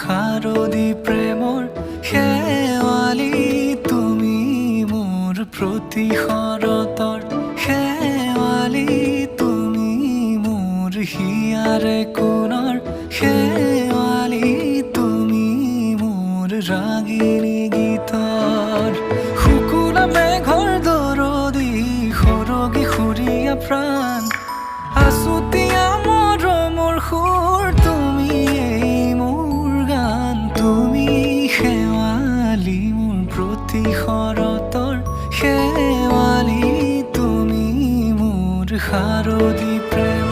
শাৰদী প্ৰেমৰ শেৱালি তুমি মোৰ প্ৰতি শৰতৰ শেৱালি তুমি মোৰ হিয়াৰে কোণৰ শেৱালি তুমি মোৰ ৰাগিনী গীতৰ শুকুলা মেঘৰ দৰদি সৰগী সুৰীয়া প্ৰাণ আছুতীয়া মৰমৰ সুৰ তুমি মোৰ গান তুমি শেৱালি মোৰ প্ৰতি শৰতৰ শেৱালি তুমি মোৰ শাৰদী প্ৰেমৰ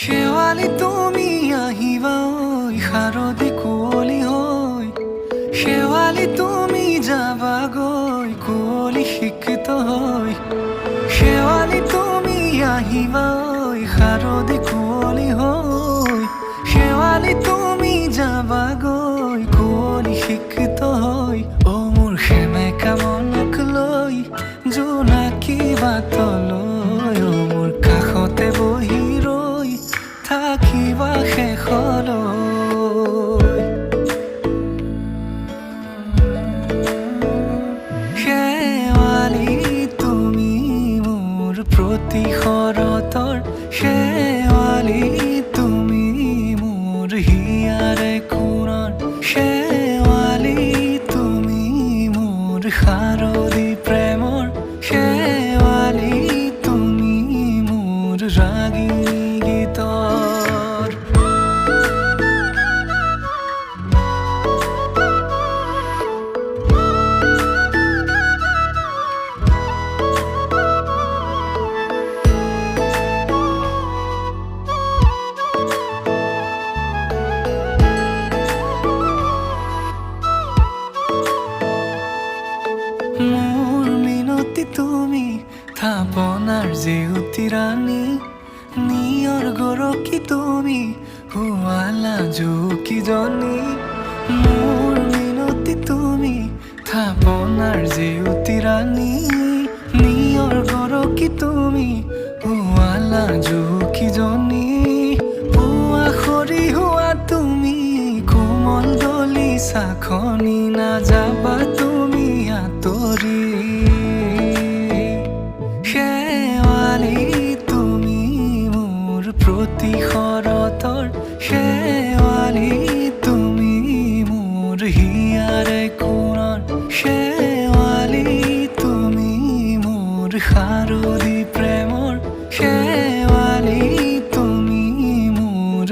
শেৱালি তুমি আহিবা ঐ শাৰদী কুঁৱলী হৈ শেৱালি তুমি যাবাগৈ কুঁৱলী শিক্ষিত হৈ শেৱালি তুমি আহিবা ঐ শাৰদী কুঁৱলী হৈ শেৱালি তুমি যাবাগৈ কুঁৱলী শিক্ষিত হৈ অ মোৰ সেমেকা মনক লৈ জোনাকী বাটলৈ অ মোৰ কাষতে বহি থাকিবা শেষলৈ শেৱালি তুমি মোৰ প্ৰতি শৰতৰ শেৱালি তুমি মোৰ হিয়াৰে কোণৰ শেৱালি তুমি মোৰ শাৰদী প্ৰেমৰ শেৱালি তুমি মোৰ ৰাগিনী গীতৰ মোৰ মিনতি তুমি থাপনাৰ জেউতি ৰাণী নিয়ৰ গৰকী তুমি শুৱালা জুকিজনী মোৰ মিনতি তুমি থাপনাৰ জেউতি ৰাণী নিয়ৰ গৰকী তুমি শুৱালা জুকিজনী পুৱা খৰি হোৱা তুমি কোমল দলি চাখনি নাযাবা তুমি আঁতৰি শেৱালি প্ৰতি শৰতৰ শেৱালি তুমি মোৰ হিয়াৰে কোণৰ শেৱালি তুমি মোৰ শাৰদী প্ৰেমৰ শেৱালি তুমি মোৰ